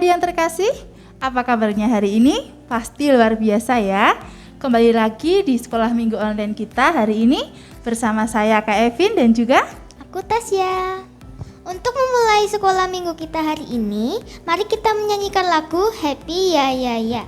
Adik-adik yang terkasih, apa kabarnya hari ini? Pasti luar biasa ya. Kembali lagi di sekolah minggu online kita hari ini bersama saya Kak Evin dan juga aku Tasya. Untuk memulai sekolah minggu kita hari ini, mari kita menyanyikan lagu Happy Ya Ya Ya.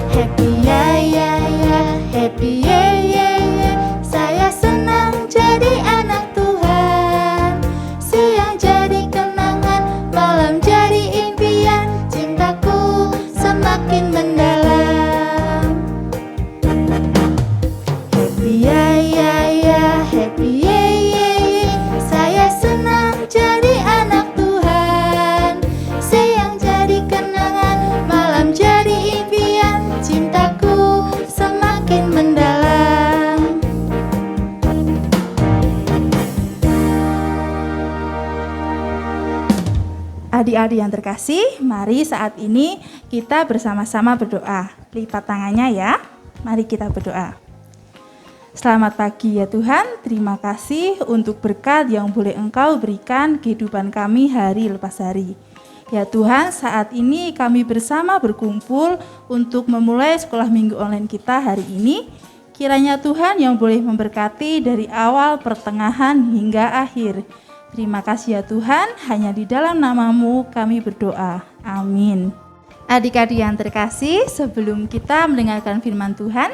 Happy ya ya ya, happy ya ya ya. Saya senang jadi anak Tuhan. Siang jadi kenangan, malam jadi impian. Cintaku semakin mendalam. Happy ya ya ya, happy ya ya ya. Saya senang jadi anak Tuhan. Siang jadi kenangan, malam jadi impian. Cintaku semakin mendalam. Adik-adik yang terkasih, mari saat ini kita bersama-sama berdoa. Lipat tangannya ya. Mari kita berdoa. Selamat pagi ya Tuhan, terima kasih untuk berkat yang boleh Engkau berikan kehidupan kami hari lepas hari. Ya Tuhan, saat ini kami bersama berkumpul untuk memulai sekolah minggu online kita hari ini. Kiranya Tuhan yang boleh memberkati dari awal, pertengahan hingga akhir. Terima kasih ya Tuhan, hanya di dalam nama-Mu kami berdoa. Amin. Adik-adik yang terkasih, sebelum kita mendengarkan firman Tuhan,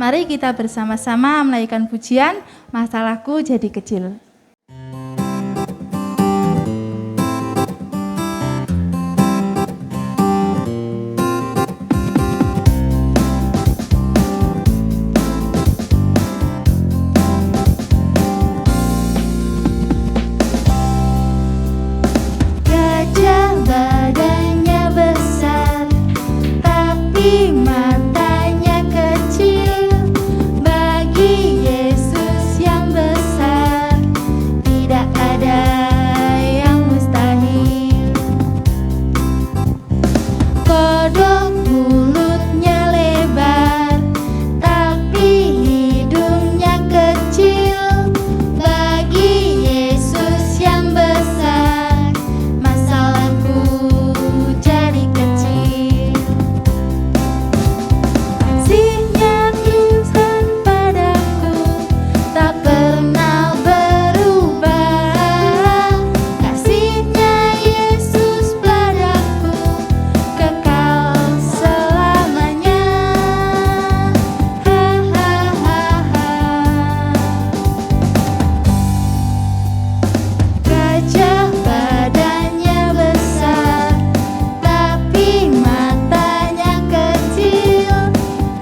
mari kita bersama-sama menaikkan pujian Masalahku Jadi Kecil. Gajah badannya besar, tapi matanya kecil. Bagi Yesus yang besar, tidak ada yang mustahil. Kodok mulutnya lebar, tapi hidungnya kecil. Bagi Yesus yang besar, masalahku jadi kecil. Kasihnya Tuhan padaku tak pernah berubah. Kasihnya Yesus padaku kekal selamanya. Ha ha ha ha. Gajah badannya besar, tapi matanya kecil.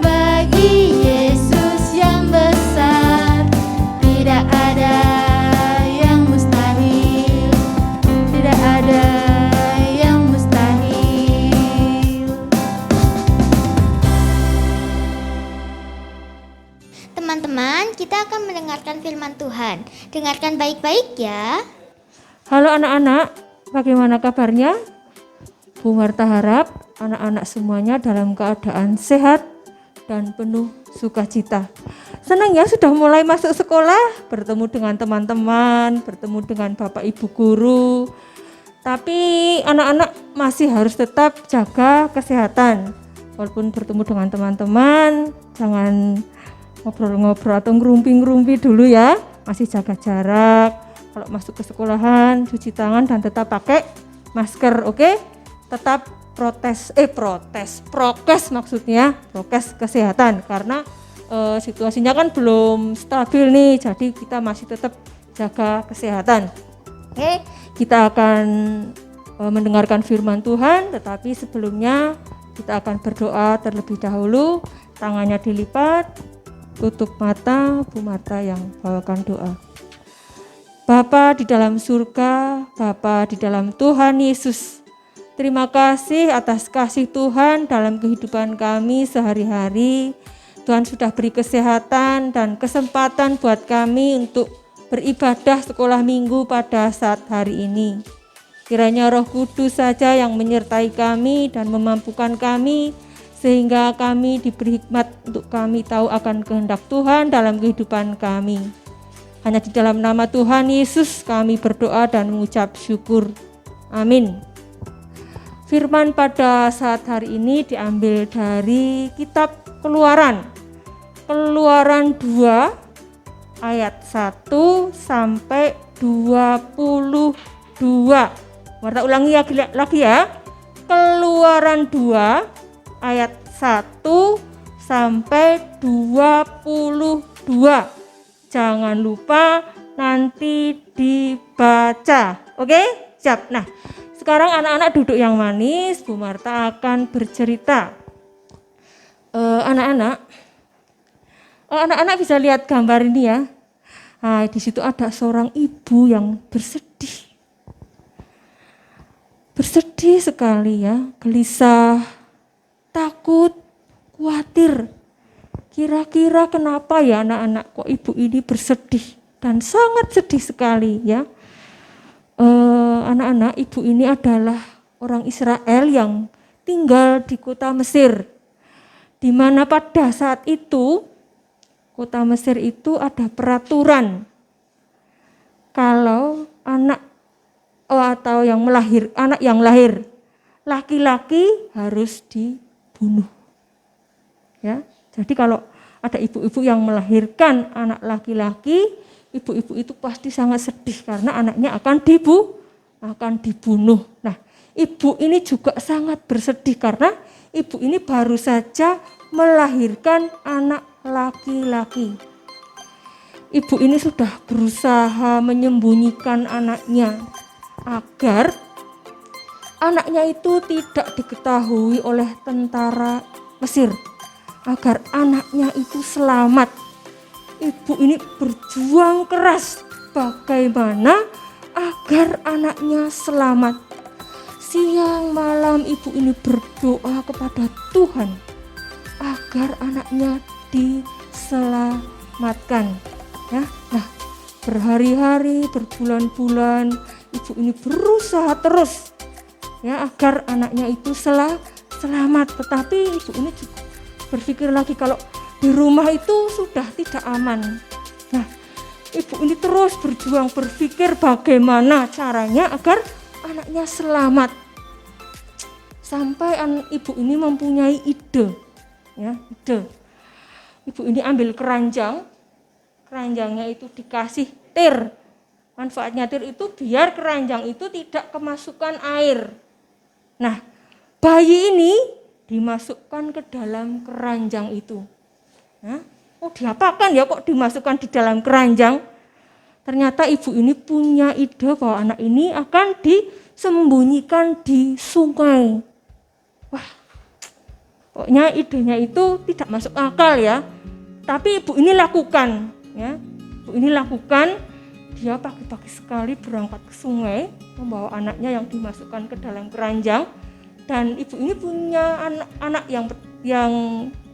Bagi Yesus yang besar, tidak ada yang mustahil. Tidak ada yang mustahil. Teman-teman, kita akan mendengarkan firman Tuhan. Dengarkan baik-baik ya. Halo anak-anak, bagaimana kabarnya? Bu Marta harap anak-anak semuanya dalam keadaan sehat dan penuh sukacita. Senang ya sudah mulai masuk sekolah, bertemu dengan teman-teman, bertemu dengan Bapak Ibu guru. Tapi anak-anak masih harus tetap jaga kesehatan. Walaupun bertemu dengan teman-teman, jangan ngobrol-ngobrol atau ngerumpi-ngerumpi dulu ya. Masih jaga jarak. Kalau masuk ke sekolahan, cuci tangan dan tetap pakai masker, oke? Tetap prokes maksudnya, prokes kesehatan karena situasinya kan belum stabil nih, jadi kita masih tetap jaga kesehatan. Oke, kita akan mendengarkan firman Tuhan, tetapi sebelumnya kita akan berdoa terlebih dahulu. Tangannya dilipat, tutup mata, Bu Marta yang bawakan doa. Bapa di dalam surga, Bapa di dalam Tuhan Yesus, terima kasih atas kasih Tuhan dalam kehidupan kami sehari-hari. Tuhan sudah beri kesehatan dan kesempatan buat kami untuk beribadah sekolah minggu pada saat hari ini. Kiranya Roh Kudus saja yang menyertai kami dan memampukan kami sehingga kami diberi hikmat untuk kami tahu akan kehendak Tuhan dalam kehidupan kami. Hanya di dalam nama Tuhan Yesus kami berdoa dan mengucap syukur. Amin. Firman pada saat hari ini diambil dari kitab Keluaran. Keluaran 2 ayat 1 sampai 22. Mari ulangi lagi ya. Keluaran 2 ayat 1 sampai 22. Jangan lupa nanti dibaca. Oke? Siap. Nah, sekarang anak-anak duduk yang manis. Bu Marta akan bercerita. Anak-anak bisa lihat gambar ini ya. Nah, di situ ada seorang ibu yang bersedih. Bersedih sekali ya, gelisah, takut, khawatir. Kira-kira kenapa ya anak-anak kok ibu ini bersedih dan sangat sedih sekali ya. Anak-anak, ibu ini adalah orang Israel yang tinggal di kota Mesir, di mana pada saat itu kota Mesir itu ada peraturan kalau anak yang lahir laki-laki harus dibunuh. Ya, jadi kalau ada ibu-ibu yang melahirkan anak laki-laki, ibu-ibu itu pasti sangat sedih karena anaknya akan dibunuh. Nah, ibu ini juga sangat bersedih karena ibu ini baru saja melahirkan anak laki-laki. Ibu ini sudah berusaha menyembunyikan anaknya agar anaknya itu tidak diketahui oleh tentara Mesir, agar anaknya itu selamat. Ibu ini berjuang keras bagaimana agar anaknya selamat. Siang malam ibu ini berdoa kepada Tuhan agar anaknya diselamatkan. Ya, nah berhari-hari, berbulan-bulan ibu ini berusaha terus ya agar anaknya itu selamat. Tetapi ibu ini juga berpikir lagi kalau di rumah itu sudah tidak aman. Nah, ibu ini terus berjuang berpikir bagaimana caranya agar anaknya selamat. Sampai ibu ini mempunyai ide. Ya, ide. Ibu ini ambil keranjang. Keranjangnya itu dikasih tir. Manfaatnya tir itu biar keranjang itu tidak kemasukan air. Nah, bayi ini dimasukkan ke dalam keranjang itu. Nah, diapakan ya kok dimasukkan di dalam keranjang? Ternyata ibu ini punya ide bahwa anak ini akan disembunyikan di sungai. Wah, pokoknya idenya itu tidak masuk akal ya. Tapi ibu ini lakukan, ya. Ibu ini lakukan, dia pagi-pagi sekali berangkat ke sungai, membawa anaknya yang dimasukkan ke dalam keranjang. Dan ibu ini punya anak yang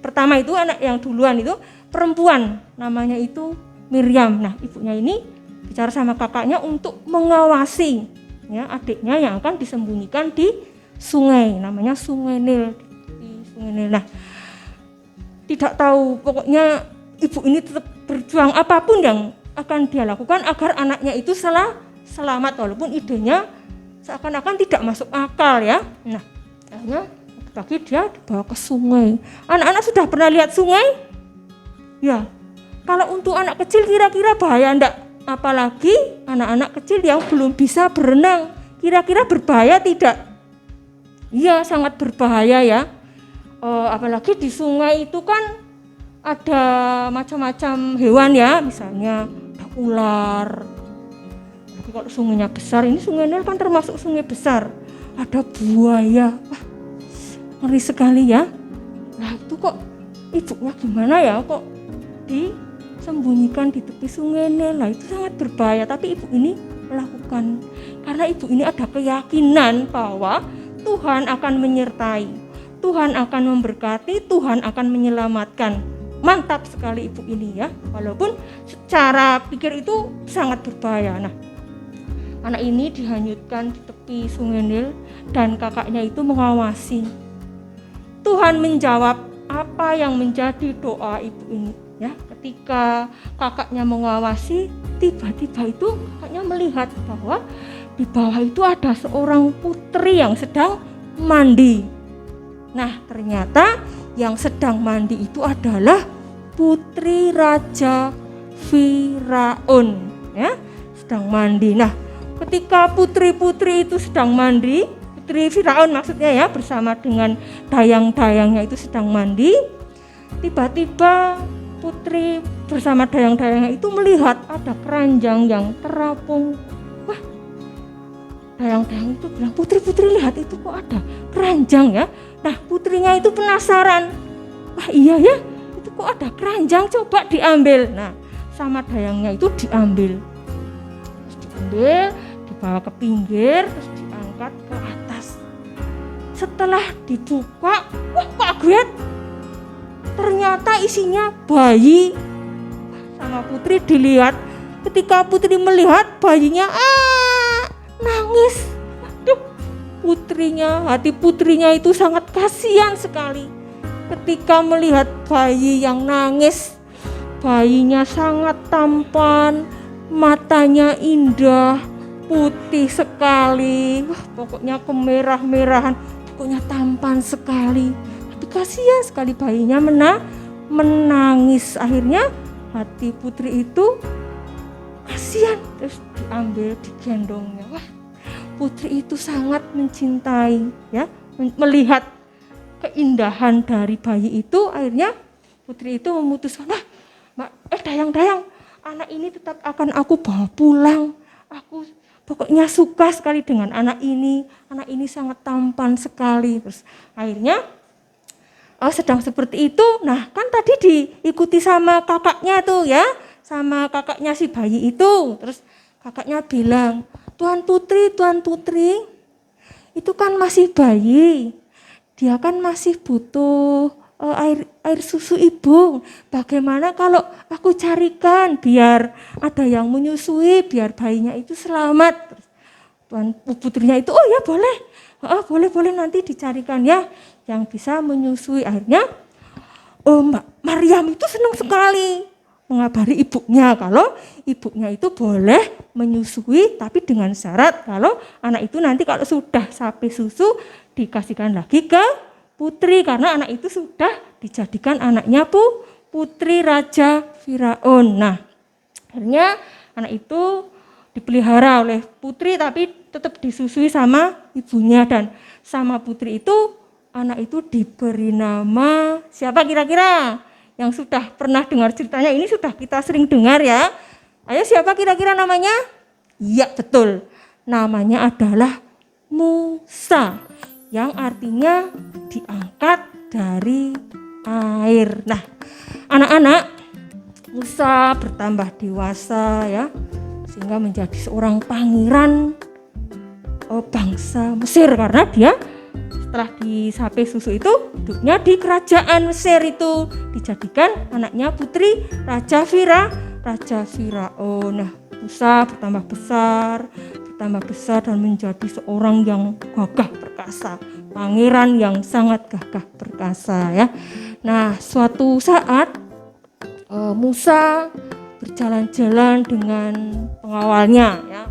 pertama itu, anak yang duluan itu perempuan, namanya itu Miriam. Nah, ibunya ini bicara sama kakaknya untuk mengawasi ya adiknya yang akan disembunyikan di sungai, namanya Sungai Nil. Di Sungai Nil. Nah, tidak tahu, pokoknya ibu ini tetap berjuang apapun yang akan dia lakukan agar anaknya itu selamat, walaupun idenya seakan-akan tidak masuk akal ya. Nah, akhirnya pagi dia dibawa ke sungai. Anak-anak sudah pernah lihat sungai? Ya, kalau untuk anak kecil kira-kira bahaya enggak? Apalagi anak-anak kecil yang belum bisa berenang, kira-kira berbahaya tidak? Iya, sangat berbahaya ya. Apalagi di sungai itu kan ada macam-macam hewan ya, misalnya ada ular. Tapi kalau sungainya besar, ini Sungai Nil kan termasuk sungai besar, ada buaya. Wah, ngeri sekali ya. Nah, itu kok ibunya gimana ya, kok disembunyikan di tepi Sungai Nil? Nah, itu sangat berbahaya, tapi ibu ini melakukan karena ibu ini ada keyakinan bahwa Tuhan akan menyertai, Tuhan akan memberkati, Tuhan akan menyelamatkan. Mantap sekali ibu ini ya, walaupun secara pikir itu sangat berbahaya. Nah, anak ini dihanyutkan di tepi Sungai Nil dan kakaknya itu mengawasi. Tuhan menjawab apa yang menjadi doa ibu ini ya. Ketika kakaknya mengawasi, tiba-tiba itu kakaknya melihat bahwa di bawah itu ada seorang putri yang sedang mandi. Nah, ternyata yang sedang mandi itu adalah putri Raja Firaun ya, sedang mandi. Nah, ketika putri-putri itu sedang mandi, putri Firaun maksudnya ya, bersama dengan dayang-dayangnya itu sedang mandi, tiba-tiba putri bersama dayang-dayangnya itu melihat ada keranjang yang terapung. Wah, dayang-dayang itu bilang, putri-putri lihat itu kok ada keranjang ya. Nah, putrinya itu penasaran, wah iya ya, itu kok ada keranjang, coba diambil. Nah, sama dayangnya itu diambil, dibawa ke pinggir, terus diangkat ke atas. Setelah dibuka, wah kaget, ternyata isinya bayi. Sama putri dilihat, ketika putri melihat bayinya nangis. Aduh, hati putrinya itu sangat kasihan sekali ketika melihat bayi yang nangis. Bayinya sangat tampan, matanya indah, putih sekali. Wah, pokoknya kemerah-merahan, pokoknya tampan sekali. Tapi kasihan sekali bayinya menangis. Akhirnya hati putri itu kasihan, terus diambil, digendongnya. Wah, putri itu sangat mencintai ya, melihat keindahan dari bayi itu. Akhirnya putri itu memutuskan, dayang-dayang, anak ini tetap akan aku bawa pulang. Aku pokoknya suka sekali dengan anak ini sangat tampan sekali. Terus akhirnya sedang seperti itu, nah kan tadi diikuti sama kakaknya tuh ya, sama kakaknya si bayi itu. Terus kakaknya bilang, Tuan Putri, itu kan masih bayi, dia kan masih butuh air susu ibu. Bagaimana kalau aku carikan biar ada yang menyusui, biar bayinya itu selamat. Terus Tuan putrinya itu, oh ya boleh nanti dicarikan ya yang bisa menyusui. Akhirnya Mbak Maryam itu senang sekali mengabari ibunya kalau ibunya itu boleh menyusui, tapi dengan syarat kalau anak itu nanti kalau sudah sampai susu dikasihkan lagi ke putri, karena anak itu sudah dijadikan anaknya putri Raja Firaun. Nah, akhirnya anak itu dipelihara oleh putri tapi tetap disusui sama ibunya, dan sama putri itu anak itu diberi nama siapa kira-kira? Yang sudah pernah dengar ceritanya ini, sudah kita sering dengar ya. Ayo, siapa kira-kira namanya? Iya, betul. Namanya adalah Musa, yang artinya diangkat dari air. Nah, anak-anak, Musa bertambah dewasa ya, sehingga menjadi seorang pangeran bangsa Mesir, karena dia setelah disapai susu itu hidupnya di kerajaan Mesir, itu dijadikan anaknya putri Raja Firaun. Nah, Musa bertambah besar dan menjadi seorang yang gagah perkasa, pangeran yang sangat gagah perkasa ya. Nah, suatu saat Musa berjalan-jalan dengan pengawalnya ya,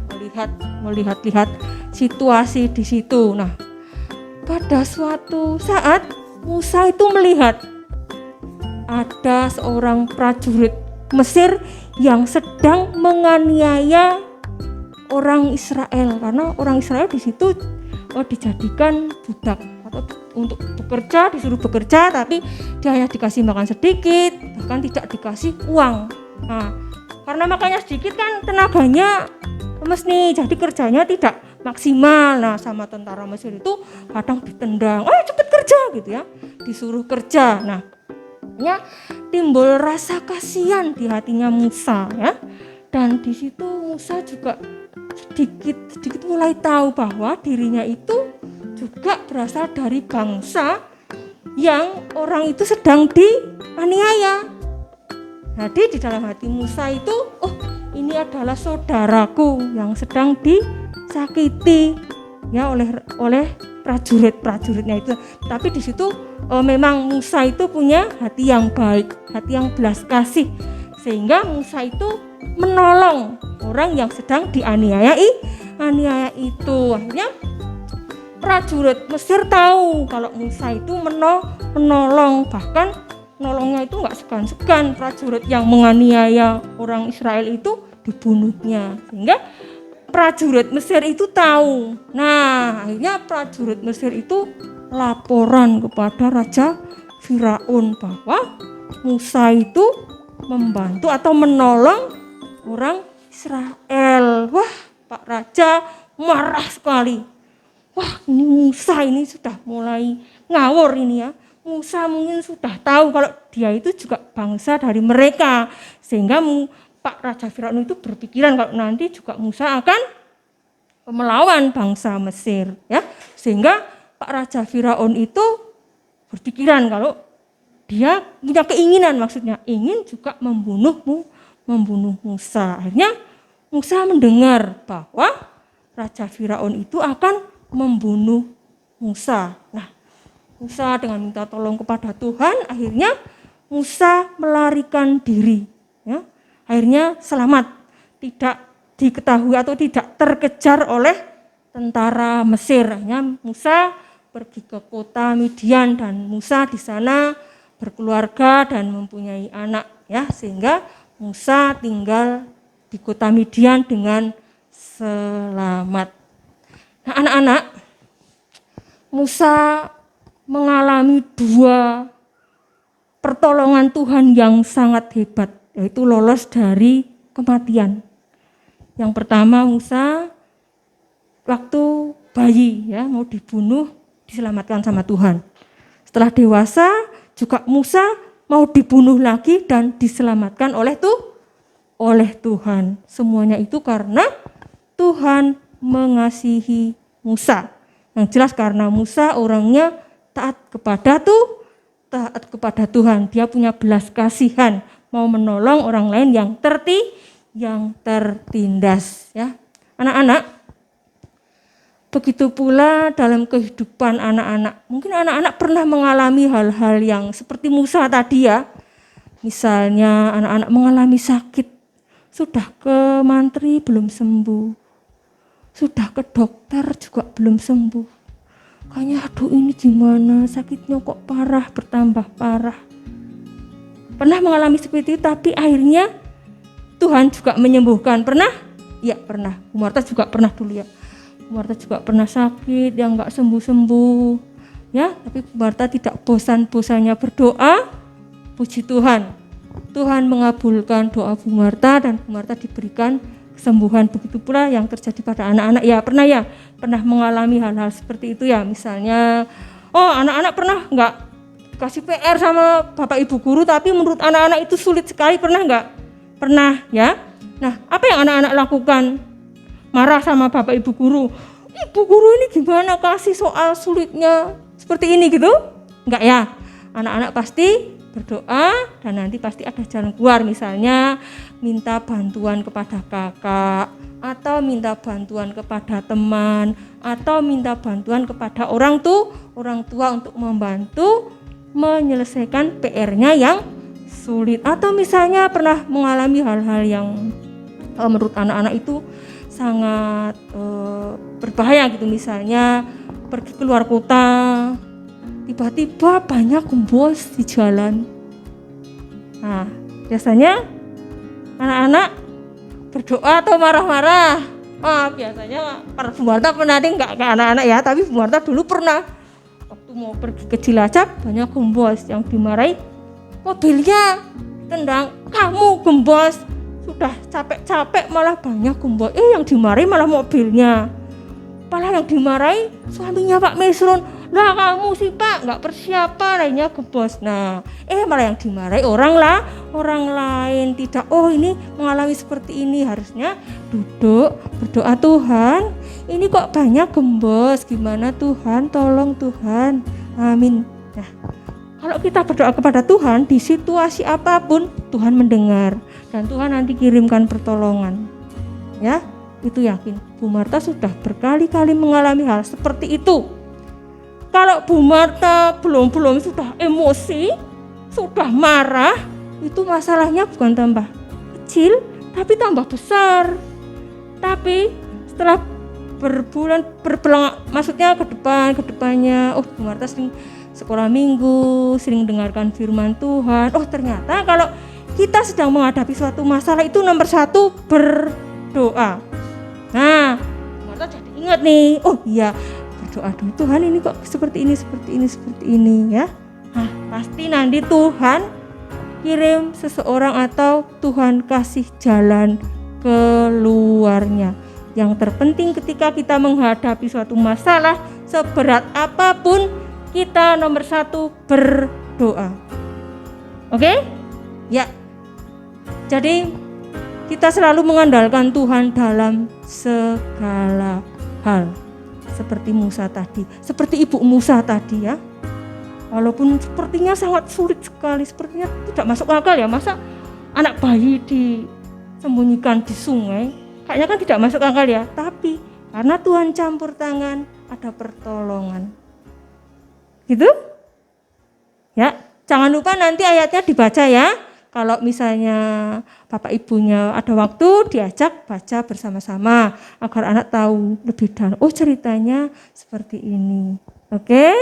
melihat situasi di situ. Nah, pada suatu saat Musa itu melihat ada seorang prajurit Mesir yang sedang menganiaya orang Israel, karena orang Israel di situ dijadikan budak atau untuk bekerja, disuruh bekerja, tapi dia hanya dikasih makan sedikit, bahkan tidak dikasih uang. Nah, karena makannya sedikit kan tenaganya lemes nih, jadi kerjanya tidak maksimal. Nah, sama tentara Mesir itu kadang ditendang, cepet kerja gitu ya, disuruh kerja. Nah, timbul rasa kasihan di hatinya Musa ya, dan di situ Musa juga sedikit mulai tahu bahwa dirinya itu juga berasal dari bangsa yang orang itu sedang dianiaya. Jadi di dalam hati Musa itu, ini adalah saudaraku yang sedang disakiti ya oleh prajuritnya itu. Tapi di situ memang Musa itu punya hati yang baik, hati yang belas kasih, sehingga Musa itu menolong orang yang sedang dianiaya itu. Akhirnya prajurit Mesir tahu kalau Musa itu menolong, bahkan nolongnya itu nggak segan-segan. Prajurit yang menganiaya orang Israel itu dibunuhnya, sehingga prajurit Mesir itu tahu. Nah, akhirnya prajurit Mesir itu laporan kepada Raja Firaun bahwa Musa itu membantu atau menolong orang Israel. Wah, Pak Raja marah sekali. Wah, ini Musa ini sudah mulai ngawur ini ya. Musa mungkin sudah tahu kalau dia itu juga bangsa dari mereka, sehingga Pak Raja Firaun itu berpikiran kalau nanti juga Musa akan melawan bangsa Mesir, ya. Sehingga Pak Raja Firaun itu berpikiran kalau dia punya keinginan, maksudnya ingin juga membunuh Musa. Akhirnya Musa mendengar bahwa Raja Firaun itu akan membunuh Musa. Nah, Musa dengan minta tolong kepada Tuhan, akhirnya Musa melarikan diri, ya. Akhirnya selamat, tidak diketahui atau tidak terkejar oleh tentara Mesir. Akhirnya Musa pergi ke kota Midian dan Musa di sana berkeluarga dan mempunyai anak, ya, sehingga Musa tinggal di kota Midian dengan selamat. Nah, anak-anak, Musa mengalami 2 pertolongan Tuhan yang sangat hebat, yaitu lolos dari kematian. Yang pertama, Musa waktu bayi, ya, mau dibunuh, diselamatkan sama Tuhan. Setelah dewasa juga Musa mau dibunuh lagi dan diselamatkan oleh Tuhan. Semuanya itu karena Tuhan mengasihi Musa. Yang jelas karena Musa orangnya taat kepada Tuhan. Dia punya belas kasihan, mau menolong orang lain yang tertindas, ya. Anak-anak, begitu pula dalam kehidupan anak-anak. Mungkin anak-anak pernah mengalami hal-hal yang seperti Musa tadi, ya. Misalnya anak-anak mengalami sakit, sudah ke mantri belum sembuh. Sudah ke dokter juga belum sembuh. Kayaknya aduh ini gimana, sakitnya kok parah, bertambah parah. Pernah mengalami seperti itu, tapi akhirnya Tuhan juga menyembuhkan. Pernah? Ya pernah. Bu Marta juga pernah dulu, ya. Bu Marta juga pernah sakit yang gak sembuh-sembuh, ya. Tapi Bu Marta tidak bosan-bosannya berdoa. Puji Tuhan, Tuhan mengabulkan doa Bu Marta dan Bu Marta diberikan kesembuhan. Begitu pula yang terjadi pada anak-anak, ya. Pernah mengalami hal-hal seperti itu, ya. Misalnya, anak-anak pernah nggak kasih PR sama bapak ibu guru, tapi menurut anak-anak itu sulit sekali, pernah nggak? Pernah, ya. Nah, apa yang anak-anak lakukan? Marah sama bapak ibu guru. Ibu guru ini gimana kasih soal sulitnya seperti ini gitu? Enggak, ya. Anak-anak pasti berdoa dan nanti pasti ada jalan keluar. Misalnya minta bantuan kepada kakak, atau minta bantuan kepada teman, atau minta bantuan kepada orang tua untuk membantu menyelesaikan PR-nya yang sulit. Atau misalnya pernah mengalami hal-hal yang menurut anak-anak itu sangat berbahaya gitu. Misalnya pergi keluar kota, tiba-tiba banyak gembos di jalan. Nah, biasanya anak-anak berdoa atau marah-marah. Biasanya para Bu Marta pernah enggak ke anak-anak, ya, tapi Bu Marta dulu pernah waktu mau pergi ke Cilacap banyak gembos yang dimarahi, mobilnya tendang, kamu gembos, sudah capek-capek malah banyak gembos. Yang dimarahi malah mobilnya. Malah yang dimarahi suaminya Pak Mesron. Lah kamu sih Pak, nggak persiapan, lainnya gembos. Nah, malah yang dimarahi orang lain. Tidak, ini mengalami seperti ini. Harusnya duduk berdoa, Tuhan, ini kok banyak gembos, gimana Tuhan, tolong Tuhan, amin. Nah, kalau kita berdoa kepada Tuhan di situasi apapun, Tuhan mendengar dan Tuhan nanti kirimkan pertolongan, ya. Itu yakin. Bu Marta sudah berkali-kali mengalami hal seperti itu. Kalau Bu Marta belum sudah emosi, sudah marah, itu masalahnya bukan tambah kecil, tapi tambah besar. Tapi setelah berbulan, maksudnya kedepannya, oh Bu Marta sering sekolah minggu, sering dengarkan firman Tuhan. Oh ternyata kalau kita sedang menghadapi suatu masalah itu nomor satu berdoa. Nah, Bu Marta jadi ingat nih, oh iya berdoa dulu, Tuhan ini kok seperti ini ya. Nah, pasti nanti Tuhan kirim seseorang atau Tuhan kasih jalan keluarnya. Yang terpenting ketika kita menghadapi suatu masalah seberat apapun, kita nomor satu berdoa. Oke? Ya. Jadi kita selalu mengandalkan Tuhan dalam segala hal. Seperti Musa tadi, seperti Ibu Musa tadi ya. Walaupun sepertinya sangat sulit sekali, sepertinya tidak masuk akal ya, masa anak bayi disembunyikan di sungai, kayaknya kan tidak masuk akal ya. Tapi karena Tuhan campur tangan, ada pertolongan. Gitu? Ya, jangan lupa nanti ayatnya dibaca ya. Kalau misalnya Bapak Ibunya ada waktu, diajak baca bersama-sama agar anak tahu lebih dalam. Oh ceritanya seperti ini. Oke,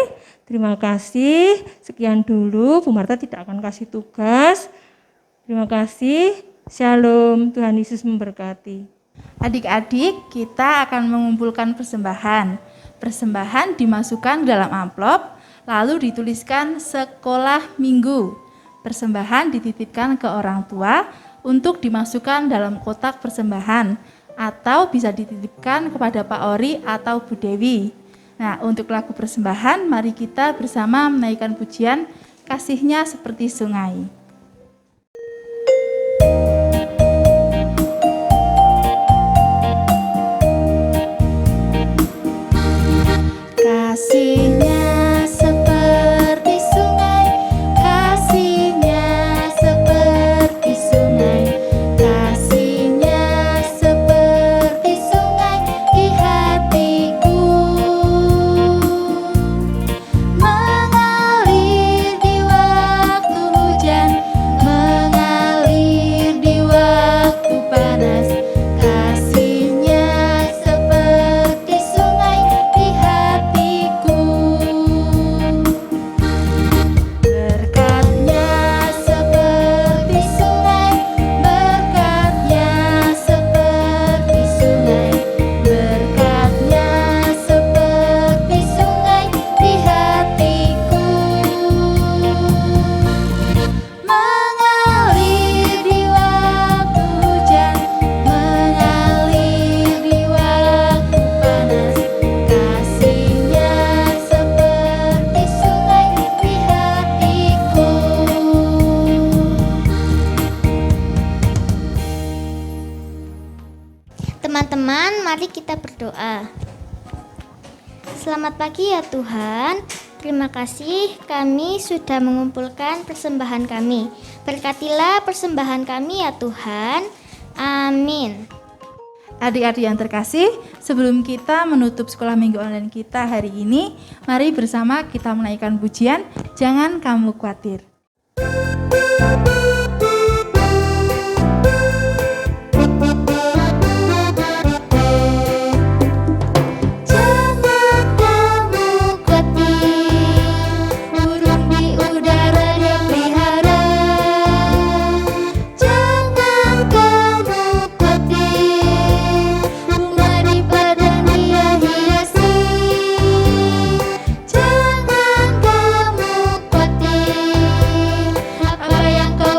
terima kasih. Sekian dulu, Bu Marta tidak akan kasih tugas. Terima kasih. Shalom, Tuhan Yesus memberkati. Adik-adik, kita akan mengumpulkan persembahan. Persembahan dimasukkan dalam amplop, lalu dituliskan sekolah minggu. Persembahan dititipkan ke orang tua untuk dimasukkan dalam kotak persembahan atau bisa dititipkan kepada Pak Ori atau Bu Dewi. Nah, untuk lagu persembahan, mari kita bersama menaikkan pujian Kasih-Nya Seperti Sungai. Kasih-Nya seperti sungai, kasih-Nya seperti sungai, kasih-Nya seperti sungai di hatiku, mengalir di waktu hujan, mengalir di waktu panas, kasih-Nya seperti sungai di hatiku. Berkatnya seperti sungai, berkatnya seperti sungai, berkatnya seperti sungai di hatiku, mengalir di waktu hujan, mengalir di waktu panas, kasih-Nya seperti sungai di hatiku. Teman-teman, mari kita berdoa. Selamat pagi ya Tuhan. Terima kasih kami sudah mengumpulkan persembahan kami. Berkatilah persembahan kami ya Tuhan. Amin. Adik-adik yang terkasih, sebelum kita menutup sekolah minggu online kita hari ini, mari bersama kita menaikkan pujian Jangan Kamu Khawatir. Jangan kamu khawatir, burung di udara dia pelihara. Jangan kamu khawatir, bunga di padang dia hiasi. Jangan kamu khawatir, apa yang kau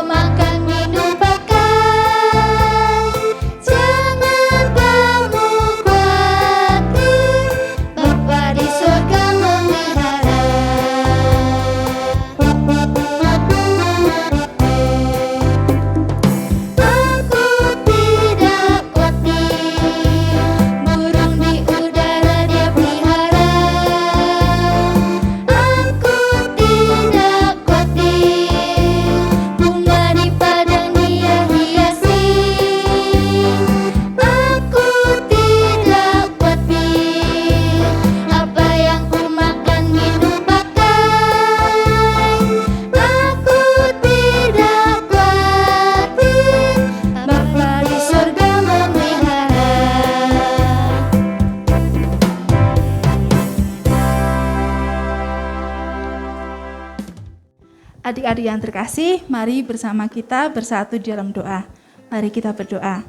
Adik-adik yang terkasih, mari bersama kita bersatu di dalam doa. Mari kita berdoa.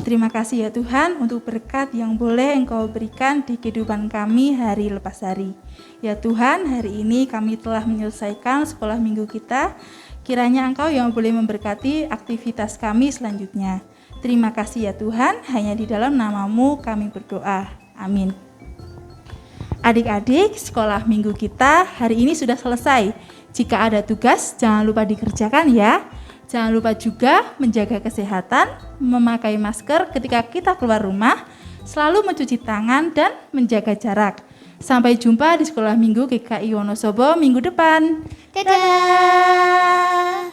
Terima kasih ya Tuhan untuk berkat yang boleh Engkau berikan di kehidupan kami hari lepas hari. Ya Tuhan, hari ini kami telah menyelesaikan sekolah minggu kita. Kiranya Engkau yang boleh memberkati aktivitas kami selanjutnya. Terima kasih ya Tuhan, hanya di dalam nama-Mu kami berdoa. Amin. Adik-adik, sekolah minggu kita hari ini sudah selesai. Jika ada tugas, jangan lupa dikerjakan ya. Jangan lupa juga menjaga kesehatan, memakai masker ketika kita keluar rumah, selalu mencuci tangan dan menjaga jarak. Sampai jumpa di sekolah minggu GKI Wonosobo minggu depan. Dadah.